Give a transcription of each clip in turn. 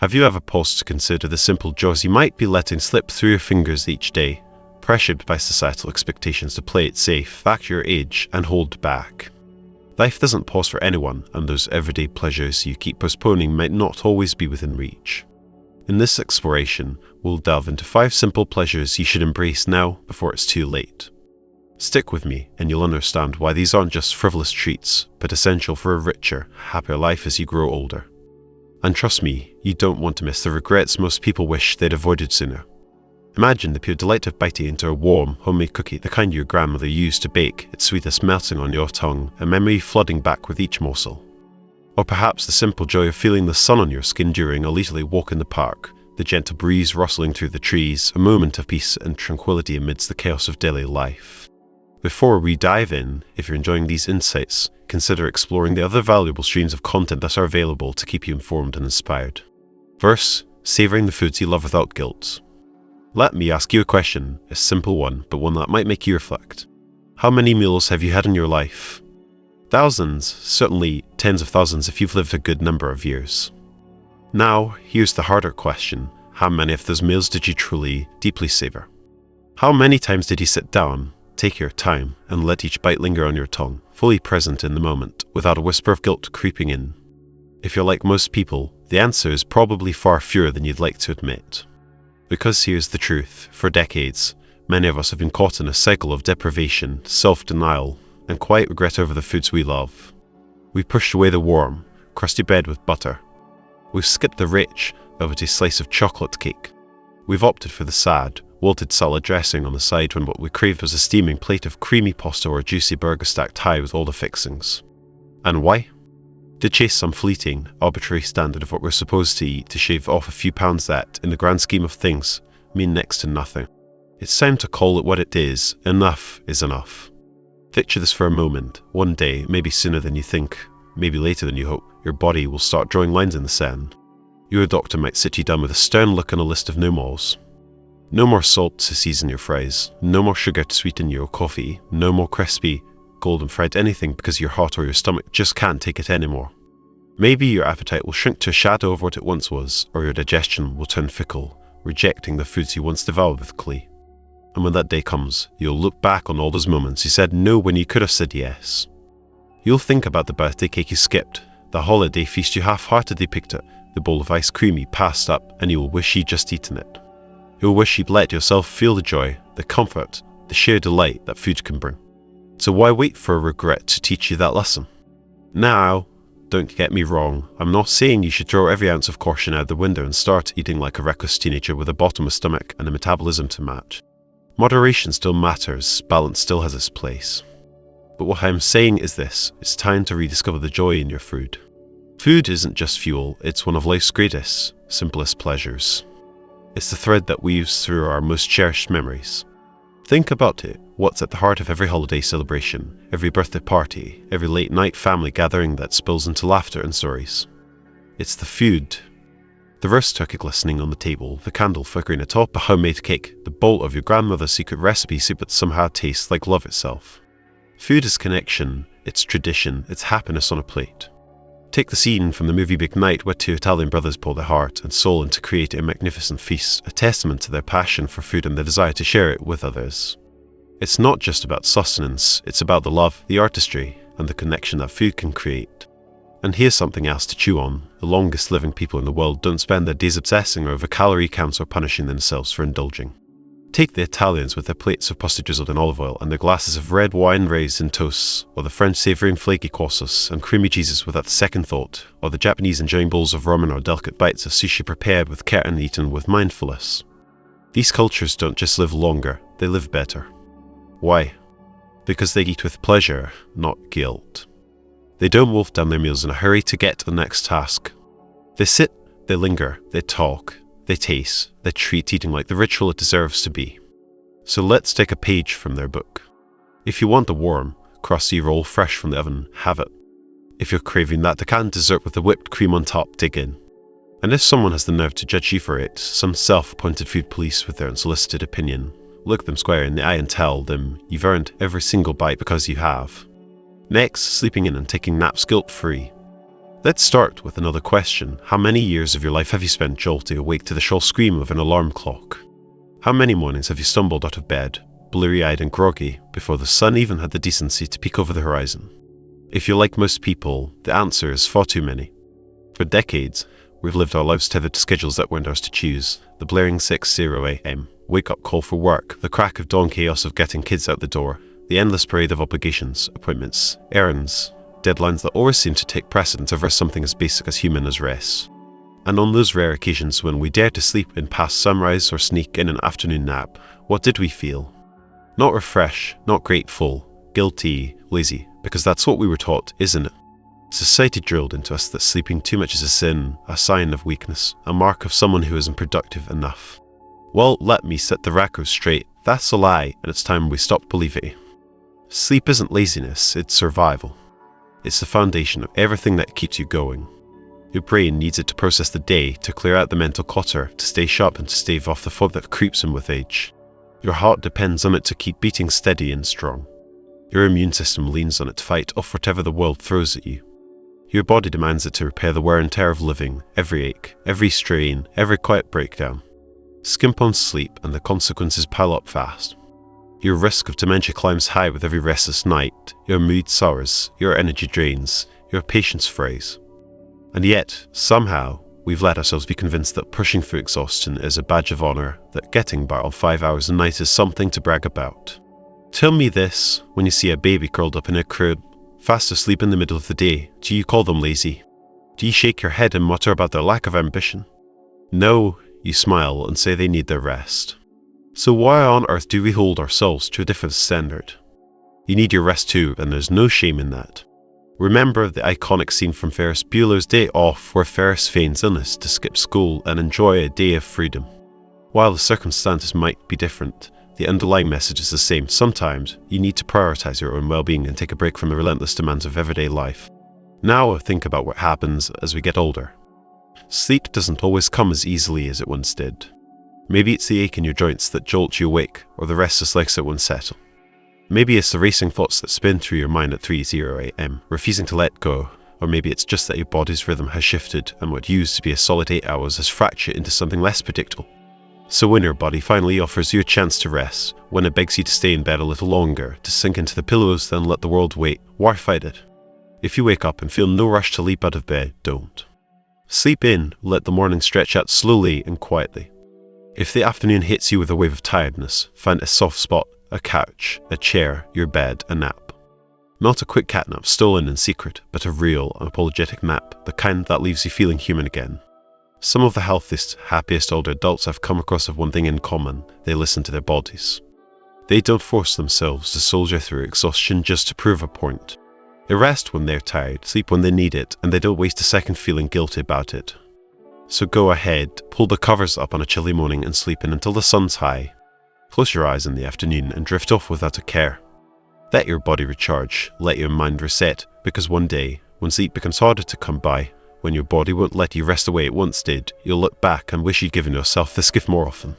Have you ever paused to consider the simple joys you might be letting slip through your fingers each day, pressured by societal expectations to play it safe, act your age, and hold back? Life doesn't pause for anyone, and those everyday pleasures you keep postponing might not always be within reach. In this exploration, we'll delve into 5 simple pleasures you should embrace now before it's too late. Stick with me, and you'll understand why these aren't just frivolous treats, but essential for a richer, happier life as you grow older. And trust me, you don't want to miss the regrets most people wish they'd avoided sooner. Imagine the pure delight of biting into a warm, homemade cookie, the kind your grandmother used to bake, its sweetness melting on your tongue, a memory flooding back with each morsel. Or perhaps the simple joy of feeling the sun on your skin during a leisurely walk in the park, the gentle breeze rustling through the trees, a moment of peace and tranquility amidst the chaos of daily life. Before we dive in, if you're enjoying these insights, consider exploring the other valuable streams of content that are available to keep you informed and inspired. First, savoring the foods you love without guilt. Let me ask you a question, a simple one, but one that might make you reflect. How many meals have you had in your life? Thousands, certainly tens of thousands if you've lived a good number of years. Now, here's the harder question. How many of those meals did you truly, deeply savor? How many times did you sit down, take your time, and let each bite linger on your tongue, fully present in the moment, without a whisper of guilt creeping in? If you're like most people, the answer is probably far fewer than you'd like to admit. Because here's the truth, for decades, many of us have been caught in a cycle of deprivation, self-denial, and quiet regret over the foods we love. We've pushed away the warm, crusty bread with butter. We've skipped the rich, velvety slice of chocolate cake. We've opted for the sad, wilted salad dressing on the side when what we craved was a steaming plate of creamy pasta or a juicy burger stacked high with all the fixings. And why? To chase some fleeting, arbitrary standard of what we're supposed to eat to shave off a few pounds that, in the grand scheme of things, mean next to nothing. It's time to call it what it is. Enough is enough. Picture this for a moment. One day, maybe sooner than you think, maybe later than you hope, your body will start drawing lines in the sand. Your doctor might sit you down with a stern look and a list of no-mores. No more salt to season your fries, no more sugar to sweeten your coffee, no more crispy, golden fried anything because your heart or your stomach just can't take it anymore. Maybe your appetite will shrink to a shadow of what it once was, or your digestion will turn fickle, rejecting the foods you once devoured with glee. And when that day comes, you'll look back on all those moments you said no when you could have said yes. You'll think about the birthday cake you skipped, the holiday feast you half-heartedly picked at, the bowl of ice cream you passed up, and you'll wish you'd just eaten it. You'll wish you'd let yourself feel the joy, the comfort, the sheer delight that food can bring. So why wait for a regret to teach you that lesson? Now, don't get me wrong, I'm not saying you should throw every ounce of caution out the window and start eating like a reckless teenager with a bottomless stomach and a metabolism to match. Moderation still matters, balance still has its place. But what I'm saying is this, it's time to rediscover the joy in your food. Food isn't just fuel, it's one of life's greatest, simplest pleasures. It's the thread that weaves through our most cherished memories. Think about it, what's at the heart of every holiday celebration, every birthday party, every late night family gathering that spills into laughter and stories. It's the food. The roast turkey glistening on the table, the candle flickering atop a homemade cake, the bowl of your grandmother's secret recipe soup that somehow tastes like love itself. Food is connection, it's tradition, it's happiness on a plate. Take the scene from the movie Big Night where 2 Italian brothers pour their heart and soul into creating a magnificent feast, a testament to their passion for food and their desire to share it with others. It's not just about sustenance, it's about the love, the artistry, and the connection that food can create. And here's something else to chew on. The longest living people in the world don't spend their days obsessing over calorie counts or punishing themselves for indulging. Take the Italians with their plates of pasta drizzled in olive oil and their glasses of red wine raised in toasts, or the French savouring flaky courses and creamy cheeses without the second thought, or the Japanese enjoying bowls of ramen or delicate bites of sushi prepared with care and eaten with mindfulness. These cultures don't just live longer, they live better. Why? Because they eat with pleasure, not guilt. They don't wolf down their meals in a hurry to get to the next task. They sit, they linger, they talk, they taste, they treat eating like the ritual it deserves to be. So let's take a page from their book. If you want a warm, crusty roll fresh from the oven, have it. If you're craving that decadent dessert with the whipped cream on top, dig in. And if someone has the nerve to judge you for it, some self-appointed food police with their unsolicited opinion, look them square in the eye and tell them you've earned every single bite because you have. Next, sleeping in and taking naps guilt-free. Let's start with another question. How many years of your life have you spent jolted awake to the shrill scream of an alarm clock? How many mornings have you stumbled out of bed, blurry-eyed and groggy, before the sun even had the decency to peek over the horizon? If you're like most people, the answer is far too many. For decades, we've lived our lives tethered to schedules that weren't ours to choose. The blaring 6:00 a.m. wake-up call for work, the crack of dawn chaos of getting kids out the door, the endless parade of obligations, appointments, errands, deadlines that always seem to take precedence over something as basic as human as rest. And on those rare occasions when we dare to sleep in past sunrise or sneak in an afternoon nap, what did we feel? Not refreshed, not grateful, guilty, lazy, because that's what we were taught, isn't it? Society drilled into us that sleeping too much is a sin, a sign of weakness, a mark of someone who isn't productive enough. Well, let me set the record straight. That's a lie, and it's time we stopped believing it. Sleep isn't laziness, it's survival. It's the foundation of everything that keeps you going. Your brain needs it to process the day, to clear out the mental clutter, to stay sharp and to stave off the fog that creeps in with age. Your heart depends on it to keep beating steady and strong. Your immune system leans on it to fight off whatever the world throws at you. Your body demands it to repair the wear and tear of living, every ache, every strain, every quiet breakdown. Skimp on sleep and the consequences pile up fast. Your risk of dementia climbs high with every restless night, your mood sours, your energy drains, your patience frays. And yet, somehow, we've let ourselves be convinced that pushing through exhaustion is a badge of honor, that getting by on 5 hours a night is something to brag about. Tell me this, when you see a baby curled up in a crib, fast asleep in the middle of the day, do you call them lazy? Do you shake your head and mutter about their lack of ambition? No, you smile and say they need their rest. So why on earth do we hold ourselves to a different standard? You need your rest too, and there's no shame in that. Remember the iconic scene from Ferris Bueller's Day Off where Ferris feigns illness to skip school and enjoy a day of freedom. While the circumstances might be different, the underlying message is the same. Sometimes you need to prioritize your own well-being and take a break from the relentless demands of everyday life. Now think about what happens as we get older. Sleep doesn't always come as easily as it once did. Maybe it's the ache in your joints that jolt you awake, or the restless legs that won't settle. Maybe it's the racing thoughts that spin through your mind at 3:00 a.m., refusing to let go. Or maybe it's just that your body's rhythm has shifted and what used to be a solid 8 hours has fractured into something less predictable. So when your body finally offers you a chance to rest, when it begs you to stay in bed a little longer, to sink into the pillows, then let the world wait, why fight it? If you wake up and feel no rush to leap out of bed, don't. Sleep in, let the morning stretch out slowly and quietly. If the afternoon hits you with a wave of tiredness, find a soft spot, a couch, a chair, your bed, a nap. Not a quick catnap stolen in secret, but a real, unapologetic nap, the kind that leaves you feeling human again. Some of the healthiest, happiest older adults I've come across have one thing in common: they listen to their bodies. They don't force themselves to soldier through exhaustion just to prove a point. They rest when they're tired, sleep when they need it, and they don't waste a second feeling guilty about it. So go ahead, pull the covers up on a chilly morning and sleep in until the sun's high. Close your eyes in the afternoon and drift off without a care. Let your body recharge, let your mind reset, because one day, when sleep becomes harder to come by, when your body won't let you rest the way it once did, you'll look back and wish you'd given yourself this gift more often.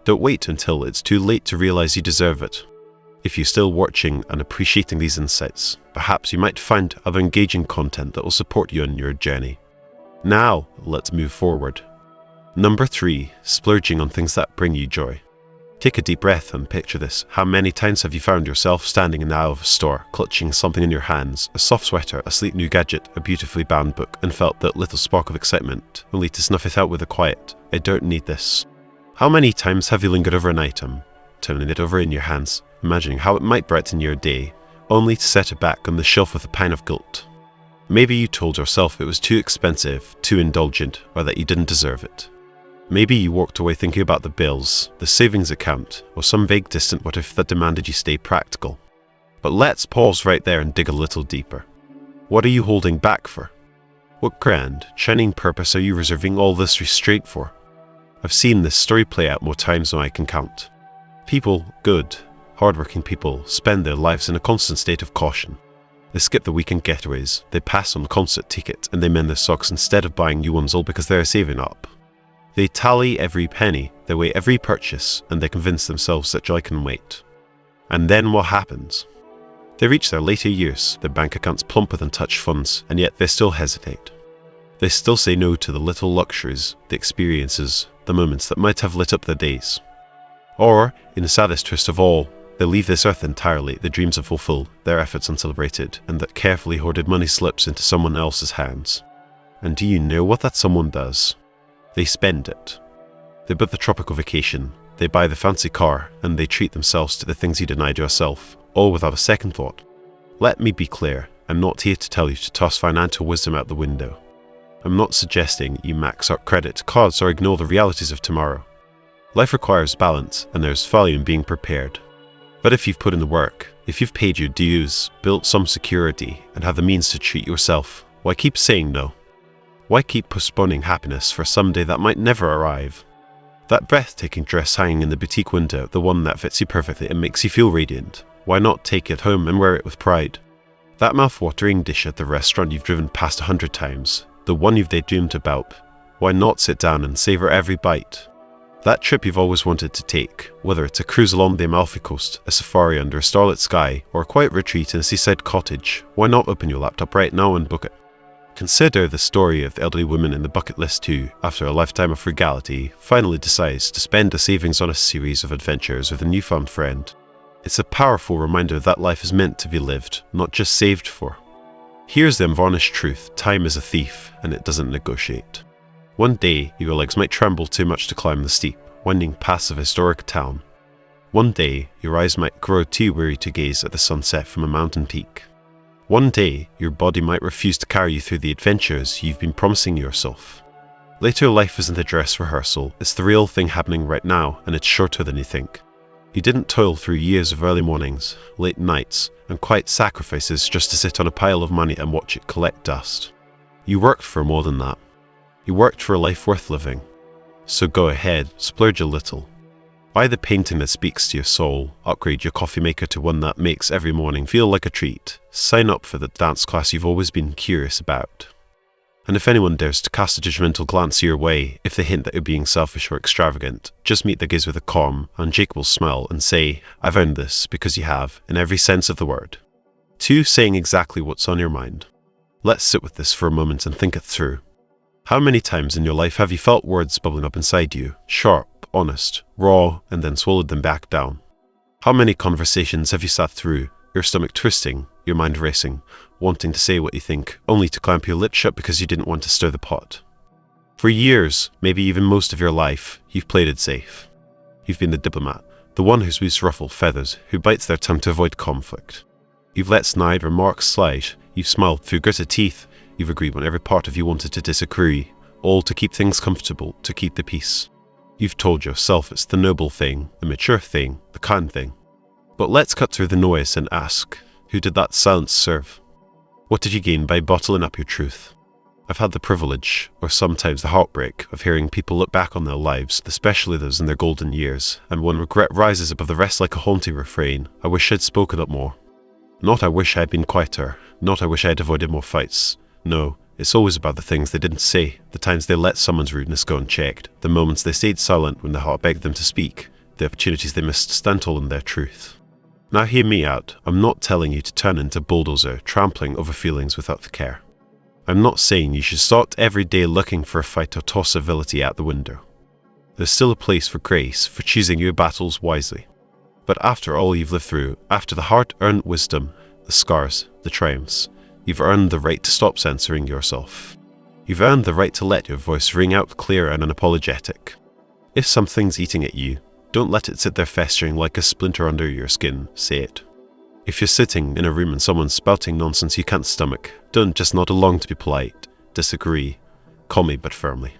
Don't wait until it's too late to realize you deserve it. If you're still watching and appreciating these insights, perhaps you might find other engaging content that will support you on your journey. Now, let's move forward. Number 3, splurging on things that bring you joy. Take a deep breath and picture this. How many times have you found yourself standing in the aisle of a store, clutching something in your hands, a soft sweater, a sleek new gadget, a beautifully bound book, and felt that little spark of excitement, only to snuff it out with a quiet, "I don't need this." How many times have you lingered over an item, turning it over in your hands, imagining how it might brighten your day, only to set it back on the shelf with a pang of guilt? Maybe you told yourself it was too expensive, too indulgent, or that you didn't deserve it. Maybe you walked away thinking about the bills, the savings account, or some vague distant what if that demanded you stay practical. But let's pause right there and dig a little deeper. What are you holding back for? What grand, shining purpose are you reserving all this restraint for? I've seen this story play out more times than I can count. People, good, hardworking people, spend their lives in a constant state of caution. They skip the weekend getaways, they pass on concert tickets, and they mend their socks instead of buying new ones, all because they are saving up. They tally every penny, they weigh every purchase, and they convince themselves that joy can wait. And then what happens? They reach their later years, their bank accounts plump with untouched funds, and yet they still hesitate. They still say no to the little luxuries, the experiences, the moments that might have lit up their days. Or, in the saddest twist of all, they leave this earth entirely, the dreams unfulfilled, their efforts uncelebrated, and that carefully hoarded money slips into someone else's hands. And do you know what that someone does? They spend it. They book the tropical vacation, they buy the fancy car, and they treat themselves to the things you denied yourself, all without a second thought. Let me be clear, I'm not here to tell you to toss financial wisdom out the window. I'm not suggesting you max out credit cards or ignore the realities of tomorrow. Life requires balance, and there's value in being prepared. But if you've put in the work, if you've paid your dues, built some security, and have the means to treat yourself, why keep saying no? Why keep postponing happiness for someday that might never arrive? That breathtaking dress hanging in the boutique window, the one that fits you perfectly and makes you feel radiant, why not take it home and wear it with pride? That mouth-watering dish at the restaurant you've driven past 100 times, the one you've daydreamed about, why not sit down and savor every bite? That trip you've always wanted to take, whether it's a cruise along the Amalfi Coast, a safari under a starlit sky, or a quiet retreat in a seaside cottage, why not open your laptop right now and book it? Consider the story of the elderly woman in the bucket list who, after a lifetime of frugality, finally decides to spend the savings on a series of adventures with a newfound friend. It's a powerful reminder that life is meant to be lived, not just saved for. Here's the unvarnished truth: time is a thief, and it doesn't negotiate. One day, your legs might tremble too much to climb the steep, winding paths of a historic town. One day, your eyes might grow too weary to gaze at the sunset from a mountain peak. One day, your body might refuse to carry you through the adventures you've been promising yourself. Later life isn't a dress rehearsal, it's the real thing happening right now, and it's shorter than you think. You didn't toil through years of early mornings, late nights, and quiet sacrifices just to sit on a pile of money and watch it collect dust. You worked for more than that. You worked for a life worth living. So go ahead, splurge a little. Buy the painting that speaks to your soul, upgrade your coffee maker to one that makes every morning feel like a treat, sign up for the dance class you've always been curious about. And if anyone dares to cast a judgmental glance your way, if they hint that you're being selfish or extravagant, just meet their gaze with a calm, unshakable smile and say, I've earned this, because you have, in every sense of the word. 2. Saying exactly what's on your mind. Let's sit with this for a moment and think it through. How many times in your life have you felt words bubbling up inside you, sharp, honest, raw, and then swallowed them back down? How many conversations have you sat through, your stomach twisting, your mind racing, wanting to say what you think, only to clamp your lips shut because you didn't want to stir the pot? For years, maybe even most of your life, you've played it safe. You've been the diplomat, the one who smooths ruffled feathers, who bites their tongue to avoid conflict. You've let snide remarks slide, you've smiled through gritted teeth, you've agreed when every part of you wanted to disagree, all to keep things comfortable, to keep the peace. You've told yourself it's the noble thing, the mature thing, the kind thing. But let's cut through the noise and ask, who did that silence serve? What did you gain by bottling up your truth? I've had the privilege, or sometimes the heartbreak, of hearing people look back on their lives, especially those in their golden years, and when regret rises above the rest like a haunting refrain, I wish I'd spoken up more. Not I wish I'd been quieter, not I wish I'd avoided more fights. No, it's always about the things they didn't say, the times they let someone's rudeness go unchecked, the moments they stayed silent when their heart begged them to speak, the opportunities they missed to stand tall in their truth. Now hear me out, I'm not telling you to turn into a bulldozer, trampling over feelings without the care. I'm not saying you should start every day looking for a fight or toss civility out the window. There's still a place for grace, for choosing your battles wisely. But after all you've lived through, after the hard-earned wisdom, the scars, the triumphs, you've earned the right to stop censoring yourself. You've earned the right to let your voice ring out clear and unapologetic. If something's eating at you, don't let it sit there festering like a splinter under your skin, say it. If you're sitting in a room and someone's spouting nonsense you can't stomach, don't just nod along to be polite, disagree, calmly but firmly.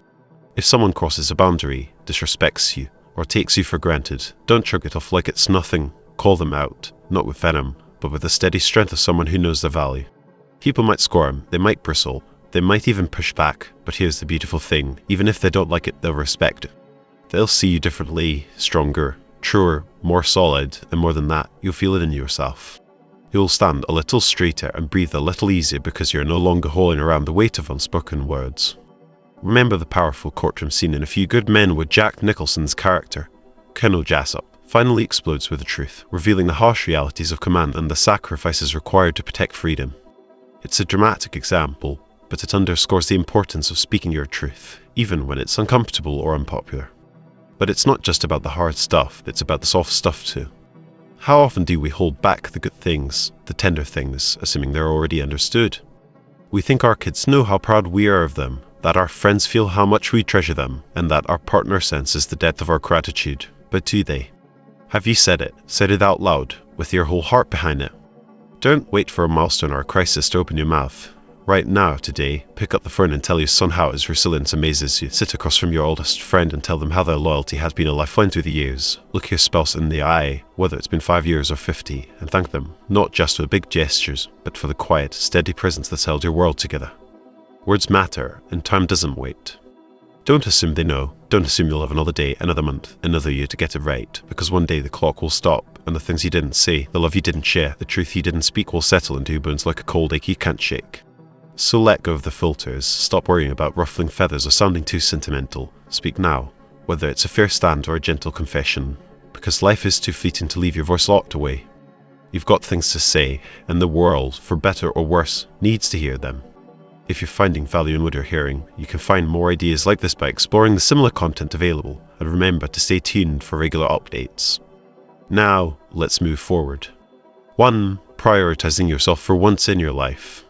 If someone crosses a boundary, disrespects you, or takes you for granted, don't shrug it off like it's nothing, call them out, not with venom, but with the steady strength of someone who knows their value. People might squirm, they might bristle, they might even push back, but here's the beautiful thing, even if they don't like it, they'll respect it. They'll see you differently, stronger, truer, more solid, and more than that, you'll feel it in yourself. You'll stand a little straighter and breathe a little easier because you're no longer hauling around the weight of unspoken words. Remember the powerful courtroom scene in A Few Good Men where Jack Nicholson's character, Colonel Jessup, finally explodes with the truth, revealing the harsh realities of command and the sacrifices required to protect freedom. It's a dramatic example, but it underscores the importance of speaking your truth, even when it's uncomfortable or unpopular. But it's not just about the hard stuff, it's about the soft stuff too. How often do we hold back the good things, the tender things, assuming they're already understood? We think our kids know how proud we are of them, that our friends feel how much we treasure them, and that our partner senses the depth of our gratitude. But do they? Have you said it out loud, with your whole heart behind it? Don't wait for a milestone or a crisis to open your mouth. Right now, today, pick up the phone and tell your son how his resilience amazes you. Sit across from your oldest friend and tell them how their loyalty has been a lifeline through the years. Look your spouse in the eye, whether it's been 5 years or 50, and thank them, not just for big gestures, but for the quiet, steady presence that's held your world together. Words matter, and time doesn't wait. Don't assume they know. Don't assume you'll have another day, another month, another year to get it right, because one day the clock will stop, and the things you didn't say, the love you didn't share, the truth you didn't speak will settle into your bones like a cold ache you can't shake. So let go of the filters, stop worrying about ruffling feathers or sounding too sentimental. Speak now, whether it's a fair stand or a gentle confession, because life is too fleeting to leave your voice locked away. You've got things to say, and the world, for better or worse, needs to hear them. If you're finding value in what you're hearing, you can find more ideas like this by exploring the similar content available, and remember to stay tuned for regular updates. Now, let's move forward. 1. Prioritizing yourself for once in your life.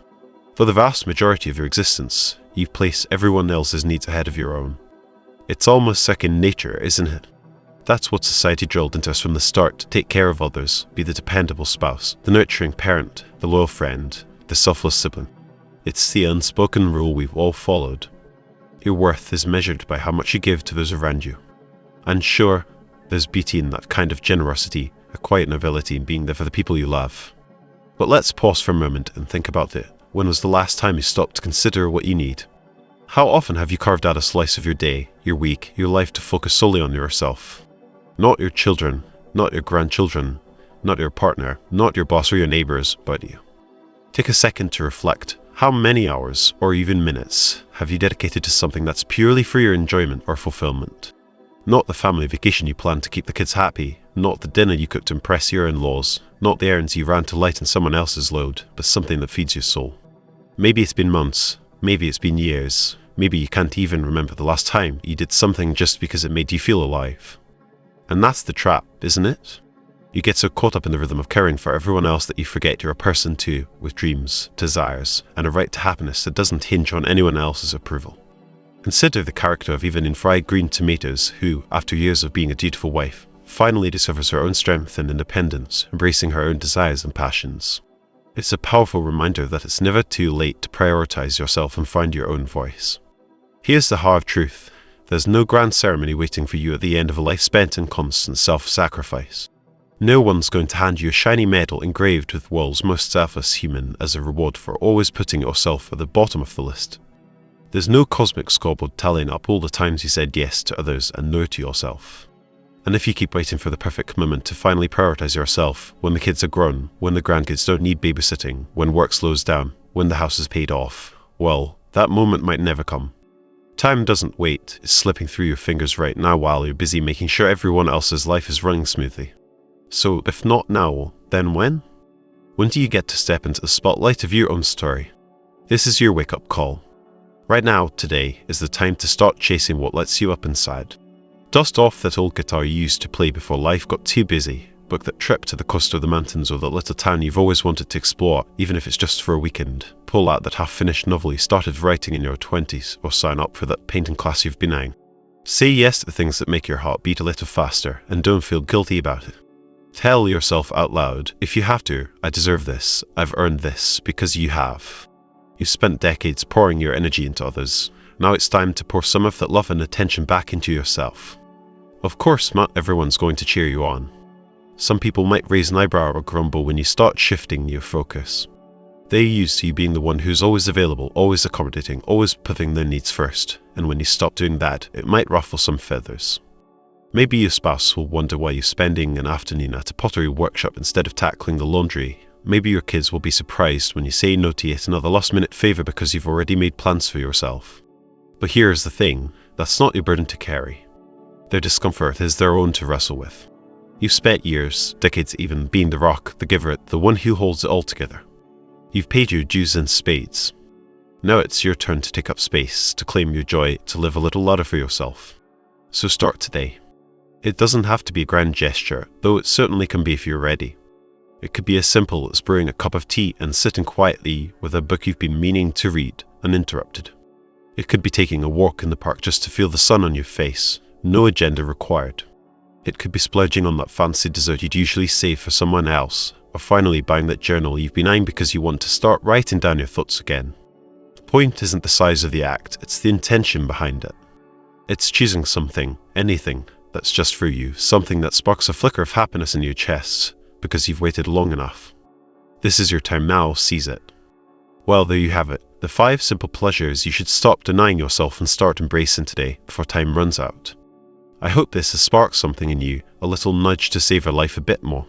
For the vast majority of your existence, you place everyone else's needs ahead of your own. It's almost second nature, isn't it? That's what society drilled into us from the start: to take care of others, be the dependable spouse, the nurturing parent, the loyal friend, the selfless sibling. It's the unspoken rule we've all followed. Your worth is measured by how much you give to those around you. And sure, there's beauty in that kind of generosity, a quiet nobility in being there for the people you love. But let's pause for a moment and think about it. When was the last time you stopped to consider what you need? How often have you carved out a slice of your day, your week, your life to focus solely on yourself? Not your children, not your grandchildren, not your partner, not your boss or your neighbors, but you. Take a second to reflect. How many hours, or even minutes, have you dedicated to something that's purely for your enjoyment or fulfillment? Not the family vacation you planned to keep the kids happy, not the dinner you cooked to impress your in-laws, not the errands you ran to lighten someone else's load, but something that feeds your soul. Maybe it's been months, maybe it's been years, maybe you can't even remember the last time you did something just because it made you feel alive. And that's the trap, isn't it? You get so caught up in the rhythm of caring for everyone else that you forget you're a person too, with dreams, desires, and a right to happiness that doesn't hinge on anyone else's approval. Consider the character of Eva in Fried Green Tomatoes, who, after years of being a dutiful wife, finally discovers her own strength and independence, embracing her own desires and passions. It's a powerful reminder that it's never too late to prioritize yourself and find your own voice. Here's the hard truth. There's no grand ceremony waiting for you at the end of a life spent in constant self-sacrifice. No one's going to hand you a shiny medal engraved with the world's most selfless human as a reward for always putting yourself at the bottom of the list. There's no cosmic scoreboard tallying up all the times you said yes to others and no to yourself. And if you keep waiting for the perfect moment to finally prioritize yourself, when the kids are grown, when the grandkids don't need babysitting, when work slows down, when the house is paid off, well, that moment might never come. Time doesn't wait, it's slipping through your fingers right now while you're busy making sure everyone else's life is running smoothly. So, if not now, then when? When do you get to step into the spotlight of your own story? This is your wake-up call. Right now, today, is the time to start chasing what lights you up inside. Dust off that old guitar you used to play before life got too busy. Book that trip to the coast of the mountains or that little town you've always wanted to explore, even if it's just for a weekend. Pull out that half-finished novel you started writing in your 20s, or sign up for that painting class you've been eyeing. Say yes to the things that make your heart beat a little faster, and don't feel guilty about it. Tell yourself out loud, if you have to, I deserve this, I've earned this, because you have. You've spent decades pouring your energy into others. Now it's time to pour some of that love and attention back into yourself. Of course, not everyone's going to cheer you on. Some people might raise an eyebrow or grumble when you start shifting your focus. They're used to you being the one who's always available, always accommodating, always putting their needs first, and when you stop doing that, it might ruffle some feathers. Maybe your spouse will wonder why you're spending an afternoon at a pottery workshop instead of tackling the laundry. Maybe your kids will be surprised when you say no to yet another last-minute favor because you've already made plans for yourself. But here's the thing, that's not your burden to carry. Their discomfort is their own to wrestle with. You've spent years, decades even, being the rock, the giver, the one who holds it all together. You've paid your dues in spades. Now it's your turn to take up space, to claim your joy, to live a little louder for yourself. So start today. It doesn't have to be a grand gesture, though it certainly can be if you're ready. It could be as simple as brewing a cup of tea and sitting quietly with a book you've been meaning to read, uninterrupted. It could be taking a walk in the park just to feel the sun on your face, no agenda required. It could be splurging on that fancy dessert you'd usually save for someone else, or finally buying that journal you've been eyeing because you want to start writing down your thoughts again. The point isn't the size of the act, it's the intention behind it. It's choosing something, anything, that's just for you, something that sparks a flicker of happiness in your chest, because you've waited long enough. This is your time now, seize it. Well, there you have it, the 5 simple pleasures you should stop denying yourself and start embracing today before time runs out. I hope this has sparked something in you, a little nudge to savor life a bit more.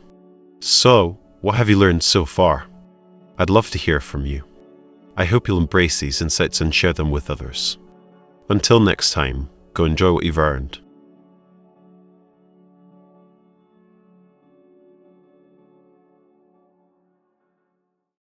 So, what have you learned so far? I'd love to hear from you. I hope you'll embrace these insights and share them with others. Until next time, go enjoy what you've earned.